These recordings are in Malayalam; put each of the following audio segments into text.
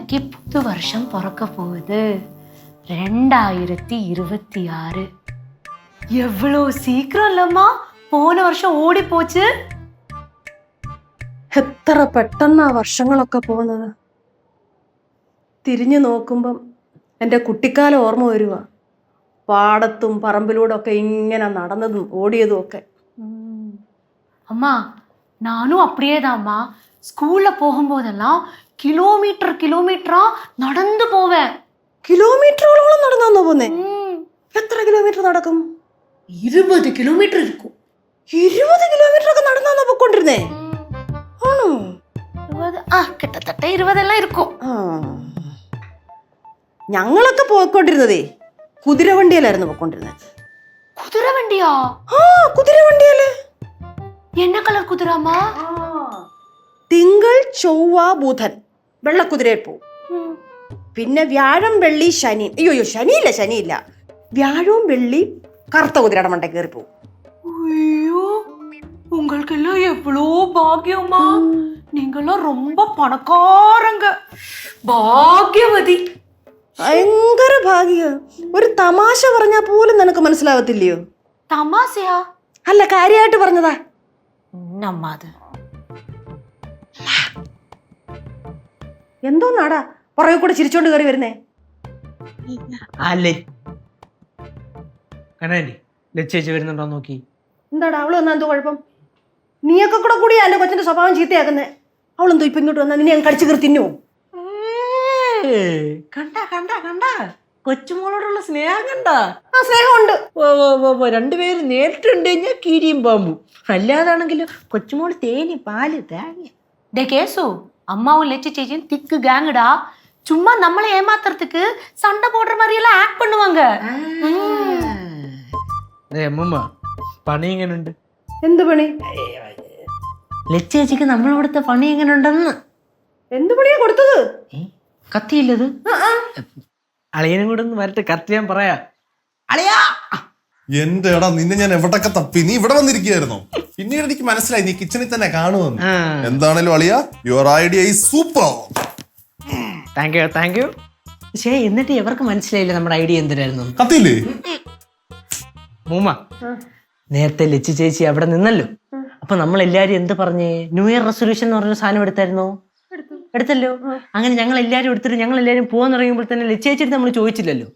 இன்னைக்கு புது வருஷம் பிறக்க போகுது 2026. எவ்வளோ சீக்கிரம் இல்லம்மா போன வருஷம் ഓടി പോച്ച്. എത്ര പെട്ടെന്നാ വർഷങ്ങളൊക്കെ പോകുന്നത്. തിരിഞ്ഞു നോക്കുമ്പം എൻ്റെ കുട്ടിക്കാലം ഓർമ്മ വരുക. പാടത്തും പറമ്പിലൂടെ ഒക്കെ ഇങ്ങനെ നടന്നതും ഓടിയതും ഒക്കെ. அம்மா நானும் அப்படியே தான்மா ஸ்கூல்ல போகும்போதெல்லாம் കിലോമീറ്ററാ നടന്നു പോവേன். കിലോമീറ്ററോളം നടന്നാന്നോ പോന്നേ? എത്ര കിലോമീറ്റർ നടക്കും? 20 കിലോമീറ്റർ இருக்கும். 20 കിലോമീറ്റർ ഒക്കെ നടന്നാന്നോ പോയിക്കൊണ്ടിരുന്നേ? ആണോ? കിട്ടത്തട്ട 20 എല്ലാം இருக்கும். ഞങ്ങളൊക്കെ പോയിക്കൊണ്ടിരുന്നതേ കുതിരവണ്ടിയിലായിരുന്നു പോയിക്കൊണ്ടിരുന്നത്. കുതിരവണ്ടിയാ? കുതിരവണ്ടിയല്ലേ. என்ன കളർ കുതിരമാ? തിങ്കൾ ചൊവ്വ ബുധൻ വെള്ളക്കുതിരയിൽ പോവും. പിന്നെ വ്യാഴം വെള്ളി ശനി, അയ്യോ ശനിയില്ല, വ്യാഴവും വെള്ളി കറുത്ത കുതിരയുടെ മണ്ടേ കയറി പോവും. ஐயோ உங்களுக்கெல்லாம் எவ்வளோ பாக்கியமா. நீங்கெல்லாம் ரொம்ப பணக்காரங்க, ഭാഗ്യവതി. ഭയങ്കര ഭാഗ്യ. ഒരു തമാശ പറഞ്ഞാൽ പോലും നിനക്ക് മനസ്സിലാവത്തില്ലയോ? തമാശയാ? അല്ല, കാര്യമായിട്ട് പറഞ്ഞതാ. നമ്മത് എന്തോന്നാടാ പുറകെ കൂടെ ചിരിച്ചോണ്ട് കയറി വരുന്നേ? ചേച്ചി വരുന്നുണ്ടോ നോക്കി. എന്താടാ അവള് വന്നാ എന്തോ കുഴപ്പം? നീയൊക്കെ കൂടെ കൂടിയാ എന്റെ കൊച്ചിന്റെ സ്വഭാവം ചീത്തയാക്കുന്നേ. അവളെന്തോ ഇപ്പൊ ഇങ്ങോട്ട് വന്നാ നിന്നെ കടിച്ചു കയറി തിന്നോ? കണ്ട കൊച്ചുമോളോടുള്ള സ്നേഹം കണ്ട. ആ സ്നേഹമുണ്ട്. രണ്ടുപേരും നേരിട്ടുണ്ട് കഴിഞ്ഞാൽ കീരിയും പാമ്പും. അല്ലാതാണെങ്കിലും കൊച്ചുമോള് തേനി പാല് തേങ്ങ. டே கேசு, அம்மாவும் லட்சி சேச்சியும் திக்கு கேங்குடா. சும்மா நம்மளை ஏமாத்துறதுக்கு சண்டை போடுற மாதிரி எல்லாம் ஆக்ட் பண்ணுவாங்க. അമ്മമ്മ പണി എങ്ങനെയുണ്ട്? എന്ത് പണി? ലച്ചേച്ചിക്ക് നമ്മളിവിടുത്തെ പണി എങ്ങനെയുണ്ടെന്ന്. എന്ത് പണിയാ കൊടുത്തത്? കത്തിയില്ലത്. അളിയനും കൂടെ ഒന്ന് വരട്ടെ, കത്തി ഞാൻ പറയാ. അളിയാ എന്റെ എടാ, നിന്നെ ഞാൻ എവിടൊക്കെ തപ്പി, നീ ഇവിടെ വന്നിരിക്കുകയായിരുന്നോ? പിന്നീട് എനിക്ക് മനസ്സിലായി നീ കിച്ചണിൽ തന്നെ കാണുമെന്ന്. എന്താണേലും അളിയ, your idea is super. Thank you. പക്ഷേ എന്നിട്ട് എവർക്ക് മനസ്സിലായില്ല നമ്മുടെ ഐഡിയ എന്തിനായിരുന്നു. കത്തിയില്ലേ മൂമ്മ? നേരത്തെ ലച്ചി ചേച്ചി അവിടെ നിന്നല്ലോ. അപ്പൊ നമ്മൾ എല്ലാരും എന്ത് പറഞ്ഞേ? ന്യൂ ഇയർ റെസൊല്യൂഷൻ എന്ന് പറഞ്ഞൊരു സാധനം എടുത്തല്ലോ. അങ്ങനെ ഞങ്ങൾ എല്ലാരും എടുത്തിട്ട് ഞങ്ങൾ എല്ലാരും പോകാൻ തുടങ്ങിയപ്പോൾ തന്നെ ലച്ചേച്ചി നമ്മൾ ചോദിച്ചില്ലല്ലോ.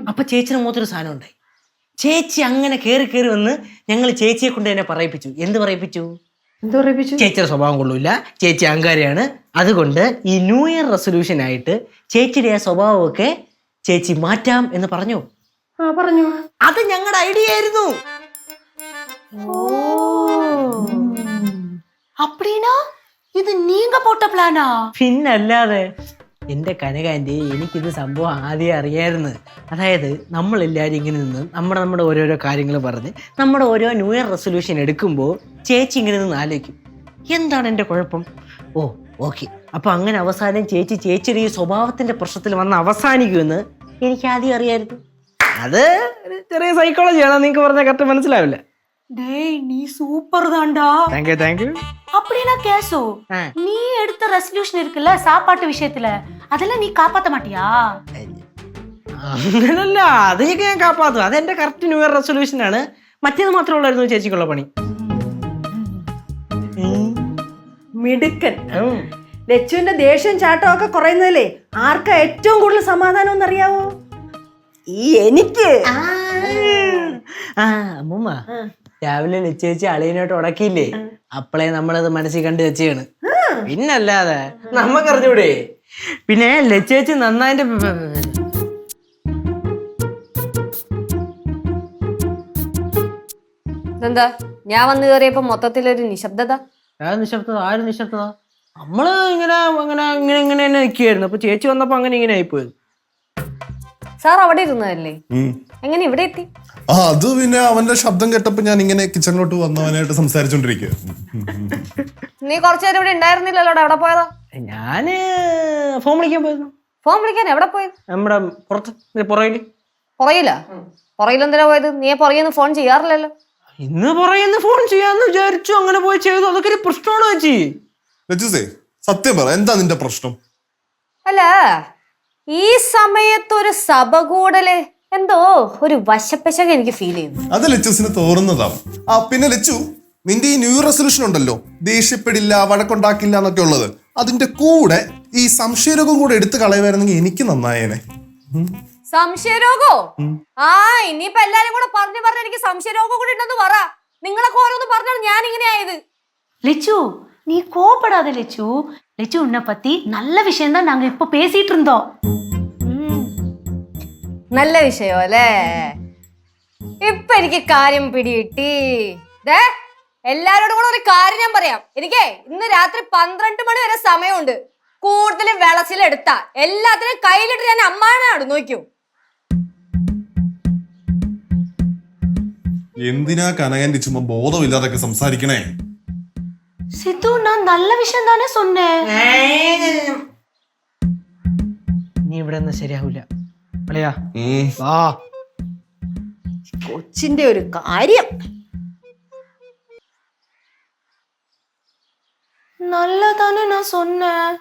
അപ്പൊ ചേച്ചിയുടെ മുഖത്തൊരു സാധനം ഉണ്ടായി. ചേച്ചി അങ്ങനെ കയറി വന്ന് ഞങ്ങൾ ചേച്ചിയെ കൊണ്ട് തന്നെ പറയിപ്പിച്ചു. എന്ത് പറയിപ്പിച്ചു? ചേച്ചിയുടെ സ്വഭാവം കൊള്ളൂല, ചേച്ചി അഹങ്കാരിയാണ്, അതുകൊണ്ട് ഈ ന്യൂ ഇയർ റെസൊല്യൂഷൻ ആയിട്ട് ചേച്ചിയുടെ ആ സ്വഭാവമൊക്കെ ചേച്ചി മാറ്റാം എന്ന് പറഞ്ഞു. അത് ഞങ്ങളുടെ ഐഡിയ ആയിരുന്നു. அப்படினா இது நீங்க போட்ட பிளானா? പിന്നല്ലാതെ. എന്റെ കനകാന്റി, എനിക്കിത് സംഭവം ആദ്യം അറിയായിരുന്നു. അതായത് നമ്മളെല്ലാവരും ഇങ്ങനെ നിന്ന് നമ്മുടെ ഓരോരോ കാര്യങ്ങൾ പറഞ്ഞ് നമ്മുടെ ഓരോ ന്യൂ ഇയർ റെസൊല്യൂഷൻ എടുക്കുമ്പോൾ ചേച്ചി ഇങ്ങനെ നിന്ന് ആലോചിക്കും, എന്താണ് എൻ്റെ കുഴപ്പം? ഓക്കെ. അപ്പം അങ്ങനെ അവസാനം ചേച്ചിയുടെ ഈ സ്വഭാവത്തിൻ്റെ പ്രശ്നത്തിൽ വന്ന് അവസാനിക്കുമെന്ന് എനിക്ക് ആദ്യം അറിയായിരുന്നു. അത് ചെറിയ സൈക്കോളജിയാണ്, നിങ്ങൾക്ക് പറഞ്ഞാൽ കറക്റ്റ് മനസ്സിലാവില്ല. டேய் நீ சூப்பர் தான்டா. Thank you. அப்படினா கேசு, நீ எடுத்த ரெசல்யூஷன் இருக்குல்ல சாப்பாட்டு விஷயத்துல, அதெல்லாம் நீ காப்பாத்த மாட்டியா? അങ്ങനല്ല, അതൊക്കെ ഞാൻ കാപ്പാത്തും. അതെന്റെ കറക്റ്റ് ന്യൂ ഇയർ റെസൊല്യൂഷൻ ആണ്. മറ്റേത് മാത്രമേ ഉള്ളായിരുന്നു ചേച്ചിക്കുള്ള പണി. മിടുക്കൻ. ലച്ചുവിന്റെ ദേഷ്യം ചാട്ടം ഒക്കെ കുറയുന്നതല്ലേ ആർക്കാ ഏറ്റവും കൂടുതൽ സമാധാനം എന്നറിയാവോ? എനിക്ക്. അമ്മൂമ്മ, രാവിലെ ലച്ചേച്ചി അളിയനായിട്ട് ഉടക്കിയില്ലേ, അപ്പളേ നമ്മളത് മനസ്സിൽ കണ്ടു വെച്ചാണ്. പിന്നല്ലാതെ നമ്മക്കറിഞ്ഞൂടെ. പിന്നെ ലച്ചേച്ചി നന്നായിട്ട് എന്താ ഞാൻ വന്നു കയറിയപ്പോ മൊത്തത്തിലൊരു നിശബ്ദത. ആരും നിശബ്ദത? നമ്മള് ഇങ്ങനെ തന്നെ നിൽക്കുകയായിരുന്നു. അപ്പൊ ചേച്ചി വന്നപ്പോ ഇങ്ങനെ ആയിപ്പോയത്. സാർ അവിടെ ഇരുന്നതല്ലേ, എങ്ങനെ ഇവിടെ എത്തി? അത് പിന്നെ അവന്റെ ശബ്ദം കേട്ടപ്പോ ഞാൻ ഇങ്ങനെ കിച്ചണിലോട്ട് വന്നവനായിട്ട് സംസാരിച്ചോണ്ടിരിക്കുക. നീ കുറച്ചു നേരം ഇവിടെ ഉണ്ടായിരുന്നില്ലല്ലോ, എവിടെ പോയതാ? ഞാന് ഫോൺ വിളിക്കാൻ പോയിരുന്നു. ഫോൺ വിളിക്കാൻ എവിടെ പോയത്? നമ്മുടെ പുറയിലെന്തിനാ പോയത്? നീ പുറകിന്ന് ഫോൺ ചെയ്യാറില്ലല്ലോ. ഇന്ന് പുറകിന്ന് ഫോൺ ചെയ്യാന്ന് വിചാരിച്ചു, അങ്ങനെ പോയി ചെയ്തു. അതൊക്കെ ഒരു പ്രശ്നമാണോ ചേച്ചി? സത്യം പറ, എന്താ നിന്റെ പ്രശ്നം? അല്ല ഈ സമയത്തൊരു സഭ കൂടല് എന്തോ ഒരു വശപ്പശക എനിക്ക് ഫീൽ ചെയ്യുന്നു. അത് ലച്ചുസിന് തോന്നുന്നതാ. പിന്നെ ലച്ചു, നിന്റെ ഈ ന്യൂ ഇയർ റെസൊല്യൂഷൻ ഉണ്ടല്ലോ, ദേഷ്യപ്പെടില്ല, വഴക്കുണ്ടാക്കില്ല എന്നൊക്കെ ഉള്ളത്, അതിന്റെ കൂടെ ഈ സംശയരോഗം കൂടെ എടുത്തു കളയുമായിരുന്നെങ്കിൽ എനിക്ക് നന്നായേനെ. സംശയരോഗോ? ഇനിയിപ്പോ എല്ലാരും കൂടെ പറഞ്ഞു എനിക്ക് സംശയരോഗം കൂടെ ഉണ്ടെന്ന് പറ. നിങ്ങളൊക്കെ ഓരോന്ന് പറഞ്ഞാൽ ഞാൻ ഇങ്ങനെ ആയത്. லெச்சு நீ கோபப்படாத லெச்சு. லெச்சு உன்னை பத்தி நல்ல விஷயம் தான் நாங்க இப்ப பேசிட்டு இருந்தோம். നല്ല വിഷയോ അല്ലേ? ഇപ്പൊ എനിക്ക് കാര്യം പിടികിട്ടി. എല്ലാരോടും കൂടെ ഒരു കാര്യം ഞാൻ പറയാം. എനിക്ക് ഇന്ന് രാത്രി 12 മണി വരെ സമയമുണ്ട്. കൂടുതൽ വിളച്ചിലെടുത്ത എല്ലാത്തിനും കയ്യിലിട്ട് ഞാൻ അമ്മാനാണ് നോക്കിയോ. എന്തിനാ കനകന്റെ ചുമ്മാ ബോധമില്ലാതൊക്കെ സംസാരിക്കണേ? சித்து நான் நல்ல விஷயம் தானே சொன்னேன். നീ ഇവിടെ ഒന്നും ശരിയാവൂല അളിയാ. കൊച്ചിന്റെ ഒരു കാര്യം. நல்லதானே நான் சொன்னேன்.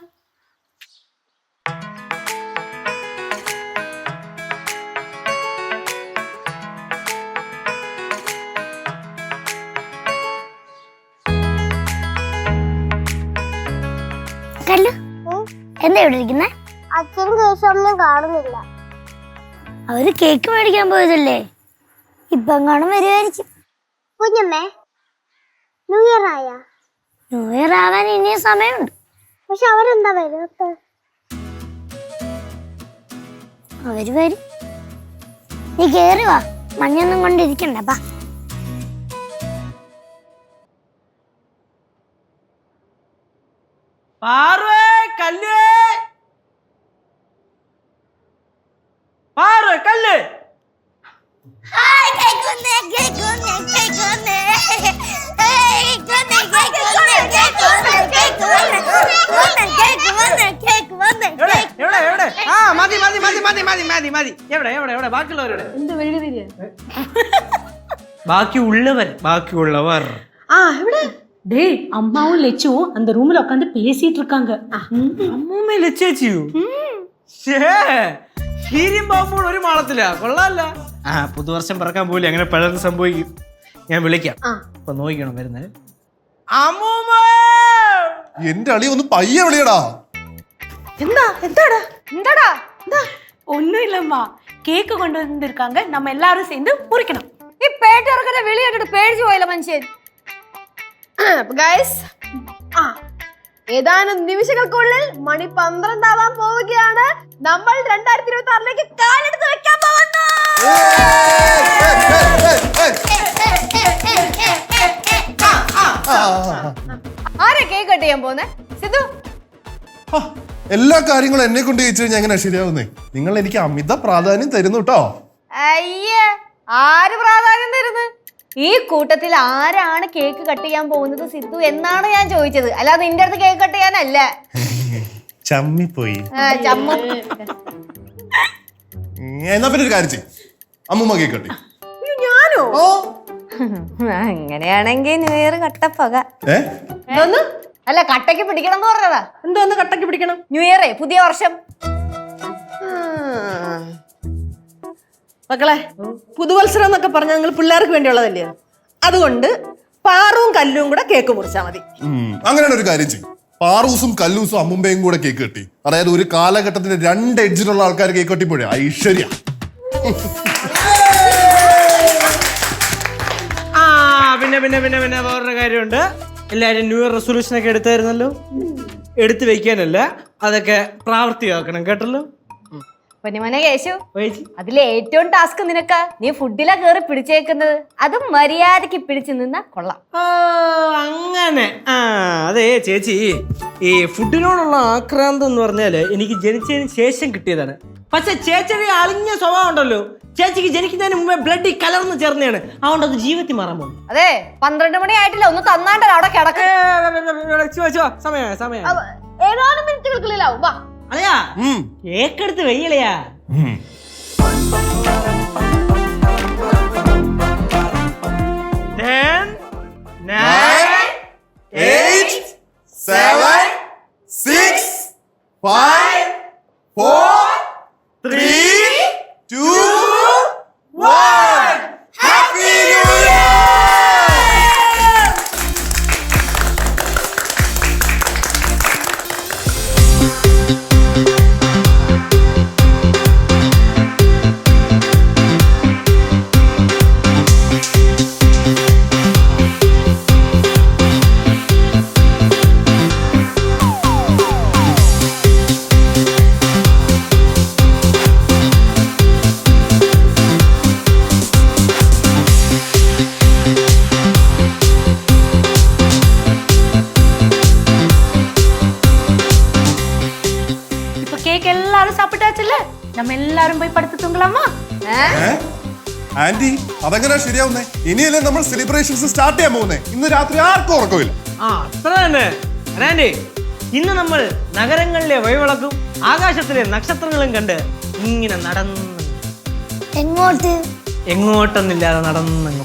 എന്താ ഇവിടെ ഇരിക്കുന്നേ? അച്ഛനും കേശവനും കാണുന്നില്ല. അവര് കേക്ക് മേടിക്കാൻ പോയതല്ലേ, ഇപ്പൊ എങ്ങാനും വരുമായിരിക്കും. കുഞ്ഞമ്മേ, ന്യൂ ഇയർ ആയാ? ന്യൂ ഇയർ ആവാൻ ഇനിയും സമയമുണ്ട്. പക്ഷെ അവരെന്താ വരാത്ത? അവര് വരും. നീ കേറി വാ, മഞ്ഞൊന്നും കൊണ്ടിരിക്കണ്ടപ്പാ. ബാക്കിയുള്ളവർ டேய் அம்மாவும் லெச்சுவும் அந்த ரூம்ல உட்காந்து பேசிட்டு இருக்காங்க. അമ്മൂമ്മ ലച്ചേച്ചിയോ? കീരിമ്പാമ്പൂൾ ഒരു മാളത്തില കൊള്ളാല്ല. പുതുവർഷം പറക്കാൻ പോലെ അങ്ങനെ പലതും സംഭവിക്കും. ഞാൻ വിളിക്കാം, അപ്പൊ നോക്കണം വരുന്നത്. അമ്മൂമ്മ, എന്റെ അളി ഒന്ന് പയ്യെ വിളിയടാ. എന്താടാ? ஒண்ணும் இல்லம்மா, கேக்கு கொண்டு வந்திருக்காங்க, நம்ம எல்லாரும் சேர்ந்து முறிக்கணும். ഈ പേട്ടിറക്കുന്ന വിളി കേട്ടിട്ട് പേടിച്ചു പോയില്ല മനുഷ്യൻ. ഏതാനും നിമിഷങ്ങൾക്കുള്ളിൽ മണി 12 ആവാൻ പോവുകയാണ്. നമ്മൾ 2026 കാലെടുത്ത് വെക്കാൻ പോകുന്നു. ആരെ കേക്ക് കട്ട് ചെയ്യാൻ പോന്നെ? സിദ്ധു, എല്ലാ കാര്യങ്ങളും എന്നെ കൊണ്ട് ചോദിച്ചു കഴിഞ്ഞാൽ എങ്ങനെ ശരിയാവുന്നേ? നിങ്ങൾ എനിക്ക് അമിത പ്രാധാന്യം തരുന്നു കേട്ടോ. അയ്യേ, ആര് പ്രാധാന്യം തരുന്നു? ഈ കൂട്ടത്തിൽ ആരാണ് കേക്ക് കട്ട് ചെയ്യാൻ പോകുന്നത് സിദ്ധു എന്നാണ് ഞാൻ ചോദിച്ചത്, അല്ലാതെ നിന്റെ അടുത്ത് കേക്ക് കട്ട് ചെയ്യാനല്ല. ചമ്മിപ്പോയി. ചമ്മ. എന്നാ പിന്നെ ഒരു കാര്യം ചെയ്യും, അമ്മൂമ്മ കേക്ക് കട്ടി. ഞാനോ? അങ്ങനെയാണെങ്കിൽ ന്യൂ ഇയർ കട്ടപ്പക. എന്തോന്ന്? അല്ല, കട്ടയ്ക്ക് പിടിക്കണം എന്ന് പറഞ്ഞതാ. എന്തോന്ന് കട്ടക്ക് പിടിക്കണം? ന്യൂ ഇയർ, പുതിയ വർഷം. മക്കളെ, പുതുവത്സരം എന്നൊക്കെ പറഞ്ഞാൽ നിങ്ങൾ പിള്ളേർക്ക് വേണ്ടിയുള്ളതല്ലേ? അതുകൊണ്ട് പാറും കല്ലും കൂടെ കേക്ക് മുറിച്ചാൽ മതി. അങ്ങനെയാണ് ഒരു കാര്യം ചെയ്യും, പാറൂസും കല്ലൂസും അമ്മുമ്പയും കൂടെ കേക്ക് കെട്ടി. അതായത് ഒരു കാലഘട്ടത്തിന് 2 എഡ്ജിലുള്ള ആൾക്കാർ കേക്ക് കെട്ടിപ്പോഴേ ഐശ്വര്യ. പിന്നെ പിന്നെ പിന്നെ പിന്നെ വേറൊരു കാര്യമുണ്ട്. എല്ലാരും ന്യൂ ഇയർ റെസൊല്യൂഷൻ ഒക്കെ എടുത്തായിരുന്നല്ലോ, എടുത്തു വെക്കാനല്ല, അതൊക്കെ പ്രാവർത്തിയാക്കണം കേട്ടല്ലോ. പൊന്നുമോനെ കേശു, അതിലെ ഏറ്റവും ടാസ്ക് നിനക്ക്. നീ ഫുഡിലാ കേറി പിടിച്ചേക്കുന്നത്, അതും മര്യാദക്ക് പിടിച്ചു നിന്നാ കൊള്ളാം. അങ്ങനെ അതെ ചേച്ചി, ഈ ഫുഡിനോടുള്ള ആക്രാന്തം എന്ന് പറഞ്ഞാല് എനിക്ക് ജനിച്ചതിന് ശേഷം കിട്ടിയതാണ്. പക്ഷെ ചേച്ചിയുടെ അളിഞ്ഞ സ്വഭാവം ഉണ്ടല്ലോ, ചേച്ചിക്ക് ജനിക്കുന്നതിന് മുമ്പേ ബ്ലഡ് കലർന്ന് ചേർന്നതാണ്. അതുകൊണ്ട് അത് ജീവിതത്തിൽ മാറാൻ പോകും. അതെ, 12 മണി ആയിട്ടില്ല, ഒന്ന് തന്നാണ്ടല്ലോ അവിടെ കിടക്ക. സമയം ഏതാനും മിനിറ്റുകൾക്കുള്ളിലാവും. വാ അളയാ, കേക്കെടുത്ത് വെയ്യലയാ. 10, 9, 8, 7, 6, 5, நம்ம எல்லாரும் போய் படுத்து தூங்கலாமா? ആന്റി അതെങ്ങനെയാ ശരിയാവുന്നേ? ഇനിയല്ലേ നമ്മൾ സെലിബ്രേഷൻസ് സ്റ്റാർട്ട് ചെയ്യാൻ പോകുന്നേ. ഇന്ന് രാത്രി ആർക്കും ഉറക്കമില്ല. ആ അത്ര തന്നെ. ആന്റി, ഇന്ന് നമ്മൾ നഗരങ്ങളിലെ വഴിവിളക്കും ആകാശത്തിലെ നക്ഷത്രങ്ങളും കണ്ട് ഇങ്ങനെ നടന്ന് എങ്ങോട്ട്? എങ്ങോട്ടൊന്നില്ലാതെ നടന്നങ്ങ്